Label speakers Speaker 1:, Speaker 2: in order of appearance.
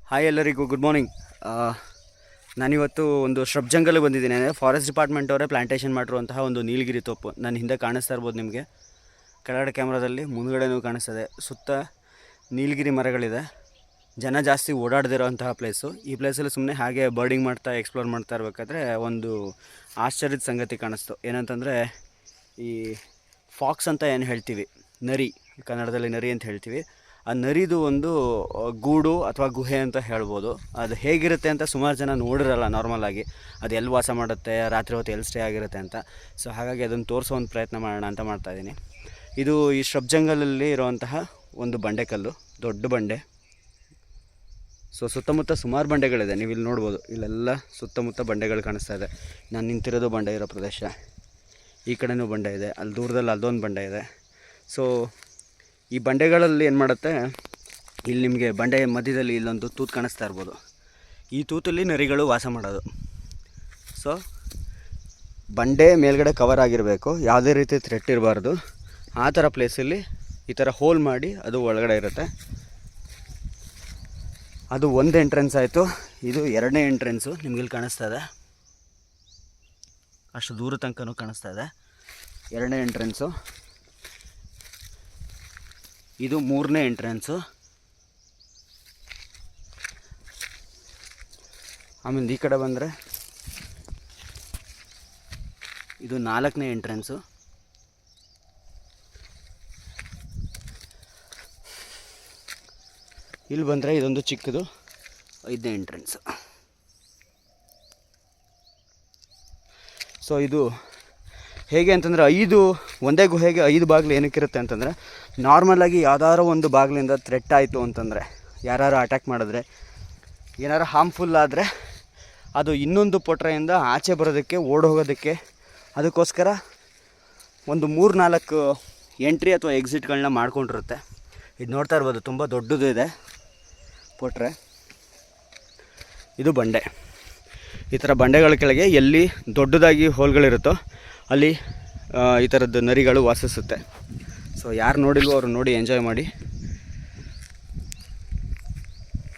Speaker 1: Hi ಎಲ್ಲರಿಗೂ good morning. ನಾನಿವತ್ತು ಒಂದು ಶ್ರಬ್ ಜಂಗಲ್ಗೆ ಬಂದಿದ್ದೀನಿ. ಅಂದರೆ ಫಾರೆಸ್ಟ್ ಡಿಪಾರ್ಟ್ಮೆಂಟ್ ಅವರೇ ಪ್ಲಾಂಟೇಷನ್ ಮಾಡಿರುವಂತಹ ಒಂದು ನೀಲಗಿರಿ ತೋಪು. ನನ್ನ ಹಿಂದೆ ಕಾಣಿಸ್ತಾ ಇರ್ಬೋದು ನಿಮಗೆ, ಕೆಳಗಡೆ ಕ್ಯಾಮ್ರಾದಲ್ಲಿ ಮುಂದುಗಡೆನೂ ಕಾಣಿಸ್ತದೆ. ಸುತ್ತ ನೀಲಗಿರಿ ಮರಗಳಿದೆ. ಜನ ಜಾಸ್ತಿ ಓಡಾಡದಿರೋಂತಹ ಪ್ಲೇಸು. ಈ ಪ್ಲೇಸಲ್ಲಿ ಸುಮ್ಮನೆ ಹಾಗೆ ಬರ್ಡಿಂಗ್ ಮಾಡ್ತಾ ಎಕ್ಸ್ಪ್ಲೋರ್ ಮಾಡ್ತಾ ಇರಬೇಕಾದ್ರೆ ಒಂದು ಆಶ್ಚರ್ಯದ ಸಂಗತಿ ಕಾಣಿಸ್ತು. ಏನಂತಂದರೆ ಈ ಫಾಕ್ಸ್ ಅಂತ ಏನು ಹೇಳ್ತೀವಿ, ನರಿ, ಕನ್ನಡದಲ್ಲಿ ನರಿ ಅಂತ ಹೇಳ್ತೀವಿ. ಆ ನರಿದು ಒಂದು ಗೂಡು ಅಥವಾ ಗುಹೆ ಅಂತ ಹೇಳ್ಬೋದು. ಅದು ಹೇಗಿರುತ್ತೆ ಅಂತ ಸುಮಾರು ಜನ ನೋಡಿರಲ್ಲ ನಾರ್ಮಲಾಗಿ. ಅದು ಎಲ್ಲಿ ವಾಸ ಮಾಡುತ್ತೆ, ರಾತ್ರಿ ಹೊತ್ತು ಎಲ್ಲಿ ಸ್ಟೇ ಆಗಿರುತ್ತೆ ಅಂತ. ಸೊ ಹಾಗಾಗಿ ಅದನ್ನು ತೋರಿಸೋ ಒಂದು ಪ್ರಯತ್ನ ಮಾಡೋಣ ಅಂತ ಮಾಡ್ತಾಯಿದ್ದೀನಿ. ಇದು ಈ ಶ್ರಬ್ ಜಂಗಲಲ್ಲಿ ಇರುವಂತಹ ಒಂದು ಬಂಡೆಕಲ್ಲು, ದೊಡ್ಡ ಬಂಡೆ. ಸೊ ಸುತ್ತಮುತ್ತ ಸುಮಾರು ಬಂಡೆಗಳಿದೆ, ನೀವು ಇಲ್ಲಿ ನೋಡ್ಬೋದು. ಇಲ್ಲೆಲ್ಲ ಸುತ್ತಮುತ್ತ ಬಂಡೆಗಳು ಕಾಣಿಸ್ತಾ ಇದೆ. ನಾನು ನಿಂತಿರೋದು ಬಂಡೆ ಇರೋ ಪ್ರದೇಶ. ಈ ಕಡೆನೂ ಬಂಡೆ ಇದೆ, ಅಲ್ಲಿ ದೂರದಲ್ಲಿ ಅಲ್ಲೊಂದು ಬಂಡೆ ಇದೆ. ಸೊ ಈ ಬಂಡೆಗಳಲ್ಲಿ ಏನು ಮಾಡುತ್ತೆ, ಇಲ್ಲಿ ನಿಮಗೆ ಬಂಡೆ ಮಧ್ಯದಲ್ಲಿ ಇಲ್ಲೊಂದು ತೂತು ಕಾಣಿಸ್ತಾ ಇರ್ಬೋದು. ಈ ತೂತಲ್ಲಿ ನರಿಗಳು ವಾಸ ಮಾಡೋದು. ಸೊ ಬಂಡೆ ಮೇಲ್ಗಡೆ ಕವರ್ ಆಗಿರಬೇಕು, ಯಾವುದೇ ರೀತಿ ಥ್ರೆಟ್ ಇರಬಾರ್ದು. ಆ ಥರ ಪ್ಲೇಸಲ್ಲಿ ಈ ಥರ ಹೋಲ್ ಮಾಡಿ ಅದು ಒಳಗಡೆ ಇರುತ್ತೆ. ಅದು ಒಂದು ಎಂಟ್ರೆನ್ಸ್ ಆಯಿತು. ಇದು ಎರಡನೇ ಎಂಟ್ರೆನ್ಸು. ನಿಮಗಿಲ್ಲಿ ಕಾಣಿಸ್ತಾ ಇದೆ, ಅಷ್ಟು ದೂರ ತನಕನೂ ಕಾಣಿಸ್ತಾ ಇದೆ. ಎರಡನೇ ಎಂಟ್ರೆನ್ಸು. ಇದು ಮೂರನೇ ಎಂಟ್ರೆನ್ಸು. ಆಮೇಲೆ ಈ ಕಡೆ ಬಂದರೆ ಇದು ನಾಲ್ಕನೇ ಎಂಟ್ರೆನ್ಸು. ಇಲ್ಲಿ ಬಂದರೆ ಇದೊಂದು ಚಿಕ್ಕದು, ಐದನೇ ಎಂಟ್ರೆನ್ಸು. ಸೊ ಇದು ಹೇಗೆ ಅಂತಂದರೆ ಒಂದೇ ಗುಹೆಗೆ 5 ಬಾಗಿಲು ಏನಕ್ಕಿರುತ್ತೆ ಅಂತಂದರೆ, ನಾರ್ಮಲಾಗಿ ಯಾವ್ದಾದ್ರು ಒಂದು ಬಾಗಿಲಿಂದ ಥ್ರೆಟ್ ಆಯಿತು ಅಂತಂದರೆ, ಯಾರು ಅಟ್ಯಾಕ್ ಮಾಡಿದ್ರೆ, ಏನಾರು ಹಾರ್ಮ್ಫುಲ್ ಆದರೆ ಅದು ಇನ್ನೊಂದು ಪೊಟ್ರೆಯಿಂದ ಆಚೆ ಬರೋದಕ್ಕೆ, ಓಡಿ ಹೋಗೋದಕ್ಕೆ, ಅದಕ್ಕೋಸ್ಕರ ಒಂದು 3-4 ಎಂಟ್ರಿ ಅಥವಾ ಎಕ್ಸಿಟ್ಗಳನ್ನ ಮಾಡ್ಕೊಂಡಿರುತ್ತೆ. ಇದು ನೋಡ್ತಾ ಇರ್ಬೋದು, ತುಂಬ ದೊಡ್ಡದು ಇದೆ ಪೊಟ್ರೆ. ಇದು ಬಂಡೆ. ಈ ಥರ ಬಂಡೆಗಳ ಕೆಳಗೆ ಎಲ್ಲಿ ದೊಡ್ಡದಾಗಿ ಹೋಲ್ಗಳಿರುತ್ತೋ ಅಲ್ಲಿ ಈ ಥರದ್ದು ನರಿಗಳು ವಾಸಿಸುತ್ತೆ. ಸೊ ಯಾರು ನೋಡಿಲ್ವೋ ಅವರು ನೋಡಿ ಎಂಜಾಯ್ ಮಾಡಿ.